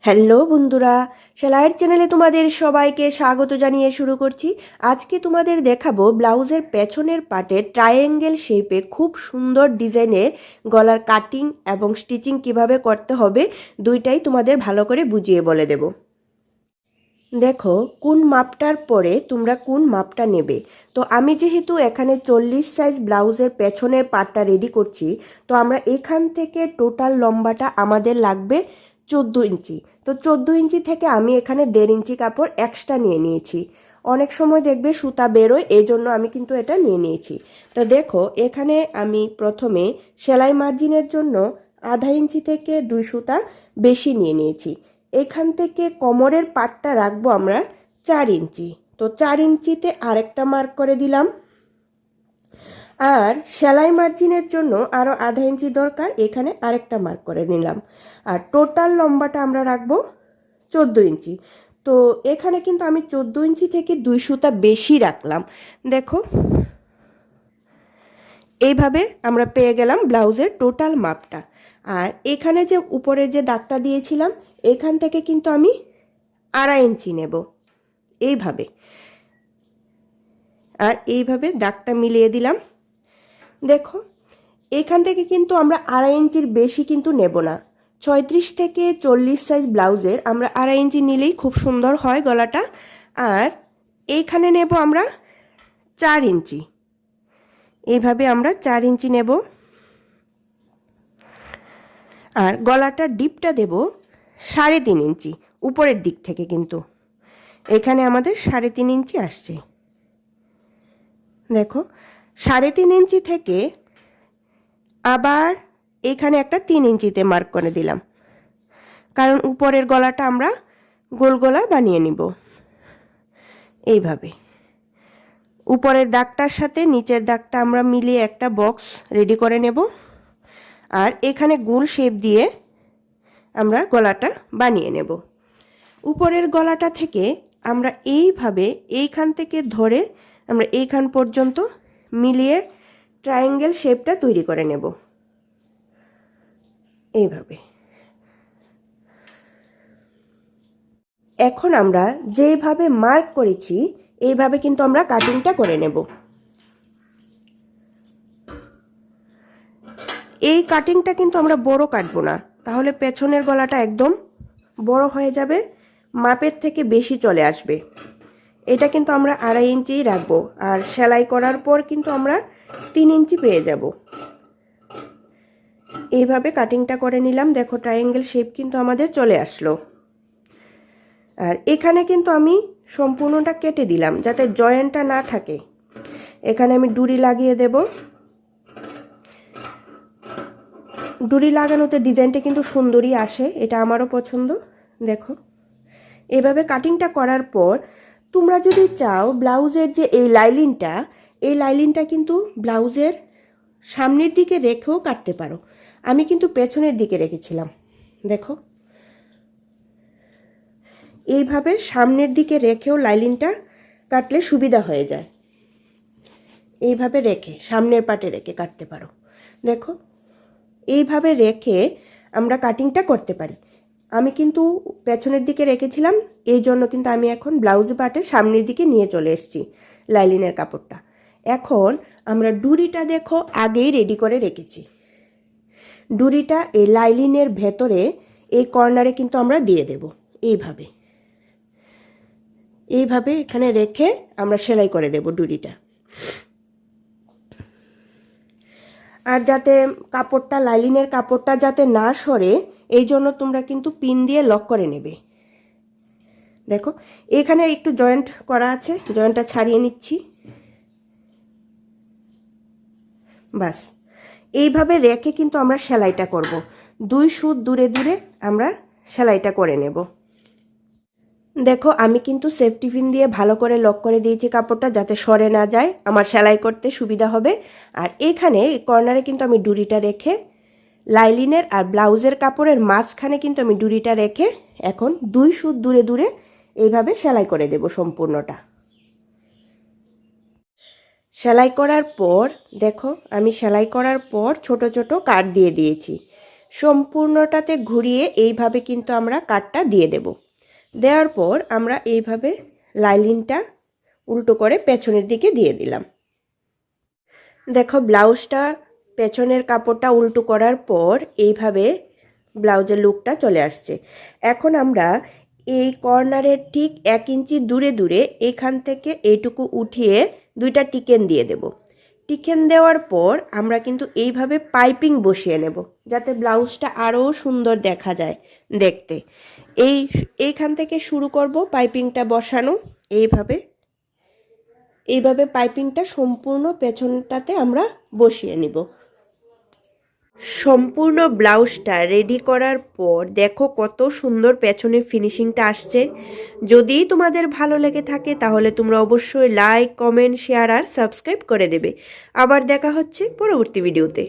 Hello বন্ধুরা, সেলাইয়ের চ্যানেলে তোমাদের সবাইকে স্বাগত জানিয়ে শুরু করছি। আজকে তোমাদের দেখাবো ব্লাউজের পেছনের পাটে ট্রায়াঙ্গেল শেপে খুব সুন্দর ডিজাইনের গলার কাটিং এবং স্টিচিং কিভাবে করতে হবে, দুইটাই তোমাদের ভালো করে বুঝিয়ে বলে দেব। দেখো কোন মাপটার পরে তোমরা কোন মাপটা নেবে। তো আমি যেহেতু এখানে 40 সাইজ ব্লাউজের পেছনের পাটটা রেডি করছি, তো আমরা এখান থেকে টোটাল লম্বাটা আমাদের লাগবে 14 ইঞ্চি। তো 14 ইঞ্চি থেকে আমি এখানে 1.5 ইঞ্চি কাপড় এক্সট্রা নিয়ে নিয়েছি। অনেক সময় দেখবে সুতা বেরোয়, এই জন্য আমি কিন্তু এটা নিয়ে নিয়েছি। তো দেখো এখানে আমি প্রথমে সেলাই মার্জিনের জন্য 1/2 ইঞ্চি থেকে 2 সুতা বেশি নিয়ে নিয়েছি। এখান থেকে কোমরের পাটটা রাখবো আমরা 4 ইঞ্চি। তো 4 ইঞ্চিতে আরেকটা মার্ক করে দিলাম। আর সেলাই মার্জিনের জন্য আরও 1/2 ইঞ্চি দরকার, এখানে আরেকটা মার্ক করে দিলাম। আর টোটাল লম্বাটা আমরা রাখবো 14 ইঞ্চি। তো এখানে কিন্তু আমি 14 ইঞ্চি থেকে 2 সুতা বেশি রাখলাম। দেখো এইভাবে আমরা পেয়ে গেলাম ব্লাউজের টোটাল মাপটা। আর এখানে যে উপরে যে দাগটা দিয়েছিলাম, এখান থেকে কিন্তু আমি 2.5 ইঞ্চি নেব এইভাবে। আর এইভাবে দাগটা মিলিয়ে দিলাম। দেখো এখান থেকে কিন্তু আমরা 2.5 ইঞ্চির বেশি কিন্তু নেব না। 36 থেকে 40 সাইজ ব্লাউজের আমরা 2.5 ইঞ্চি নিলেই খুব সুন্দর হয় গলাটা। আর এইখানে নেব আমরা 4 ইঞ্চি। এইভাবে আমরা 4 ইঞ্চি নেব। আর গলাটার ডিপটা দেব 3.5 ইঞ্চি উপরের দিক থেকে, কিন্তু এখানে আমাদের 3.5 ইঞ্চি আসছে। দেখো 3.5 ইঞ্চি থেকে আবার এখানে একটা 3 ইঞ্চিতে মার্ক করে দিলাম, কারণ উপরের গলাটা আমরা গোল গলা বানিয়ে নিব। এইভাবে উপরের দাগটার সাথে নিচের দাগটা আমরা মিলিয়ে একটা বক্স রেডি করে নেব। আর এখানে গোল শেপ দিয়ে আমরা গলাটা বানিয়ে নেব। উপরের গলাটা থেকে আমরা এইভাবে এইখান থেকে ধরে আমরা এইখান পর্যন্ত মিলিয়ে ট্রায়াঙ্গেল শেপটা তৈরি করে নেব। এইভাবে এখন আমরা যেভাবে মার্ক করেছি এইভাবে কিন্তু আমরা কাটিংটা করে নেব। এই কাটিংটা কিন্তু আমরা বড় কাটবো না, তাহলে পেছনের গলাটা একদম বড় হয়ে যাবে, মাপের থেকে বেশি চলে আসবে। এটা কিন্তু আমরা 2.5 ইঞ্চিই রাখবো। আর সেলাই করার পর কিন্তু আমরা 3 ইঞ্চি পেয়ে যাব। এইভাবে কাটিংটা করে নিলাম। দেখো ট্রায়াঙ্গেল শেপ কিন্তু আমাদের চলে আসলো। আর এখানে কিন্তু আমি সম্পূর্ণটা কেটে দিলাম যাতে জয়েন্টটা না থাকে। এখানে আমি ডুরি লাগিয়ে দেব। ডুরি লাগানোতে ডিজাইনটা কিন্তু সুন্দরই আসে, এটা আমারও পছন্দ। দেখো এভাবে কাটিংটা করার পর তোমরা যদি চাও ব্লাউজের যে এই লাইলিনটা কিন্তু ব্লাউজের সামনের দিকে রেখেও কাটতে পারো। আমি কিন্তু পেছনের দিকে রেখেছিলাম। দেখো এইভাবে সামনের দিকে রেখেও লাইলিনটা কাটলে সুবিধা হয়ে যায়। এইভাবে রেখে সামনের পাটে রেখে কাটতে পারো। দেখো এইভাবে রেখে আমরা কাটিংটা করতে পারি। আমি কিন্তু পেছনের দিকে রেখেছিলাম, এই জন্য কিন্তু আমি এখন ব্লাউজ পার্টের সামনের দিকে নিয়ে চলে এসেছি লাইলিনের কাপড়টা। এখন আমরা ডুরিটা দেখো আগেই রেডি করে রেখেছি। ডুরিটা এই লাইলিনের ভেতরে এই কর্নারে কিন্তু আমরা দিয়ে দেব। এইভাবে এইভাবে এখানে রেখে আমরা সেলাই করে দেব ডুরিটা। আর যাতে কাপড়টা লাইলিনের কাপড়টা যাতে না সরে, এই জন্য তোমরা কিন্তু পিন দিয়ে লক করে নেবে। দেখো এখানে একটু জয়েন্ট করা আছে, জয়েন্টটা ছাড়িয়ে নিচ্ছি। বাস এইভাবে রেখে কিন্তু আমরা সেলাইটা করব। 2 সুত দূরে দূরে আমরা সেলাইটা করে নেব। দেখো আমি কিন্তু সেফটি পিন দিয়ে ভালো করে লক করে দিয়েছি কাপড়টা, যাতে সরে না যায়, আমার সেলাই করতে সুবিধা হবে। আর এখানে কর্নারে কিন্তু আমি ডুরিটা রেখে লাইলিনের আর ব্লাউজের কাপড়ের মাঝখানে কিন্তু আমি ডুরিটা রেখে এখন 2 সুত দূরে দূরে এইভাবে সেলাই করে দেব সম্পূর্ণটা। সেলাই করার পর দেখো আমি সেলাই করার পর ছোট ছোট কাট দিয়ে দিয়েছি। সম্পূর্ণটাতে ঘুরিয়ে এইভাবে কিন্তু আমরা কাটটা দিয়ে দেব। দেওয়ার পর আমরা এইভাবে লাইনিংটা উল্টো করে পেছনের দিকে দিয়ে দিলাম। দেখো ব্লাউজটা পেছনের কাপড়টা উল্টো করার পর এইভাবে ব্লাউজের লুকটা চলে আসছে। এখন আমরা এই কর্নারের ঠিক 1 ইঞ্চি দূরে দূরে এখান থেকে এইটুকু উঠিয়ে 2টা টিকেন দিয়ে দেব। টিকেন দেওয়ার পর আমরা কিন্তু এইভাবে পাইপিং বসিয়ে নেব, যাতে ব্লাউজটা আরও সুন্দর দেখা যায় দেখতে। এইখান থেকে শুরু করব পাইপিংটা বসানো। এইভাবে পাইপিংটা সম্পূর্ণ পেছনটাতে আমরা বসিয়ে নিব। সম্পূর্ণ ব্লাউজটা রেডি করার পর দেখো কত সুন্দর পেছনের ফিনিশিংটা আসছে। যদি তোমাদের ভালো লেগে থাকে তাহলে তোমরা অবশ্যই লাইক, কমেন্ট, শেয়ার আর সাবস্ক্রাইব করে দেবে। আবার দেখা হচ্ছে পরবর্তী ভিডিওতে।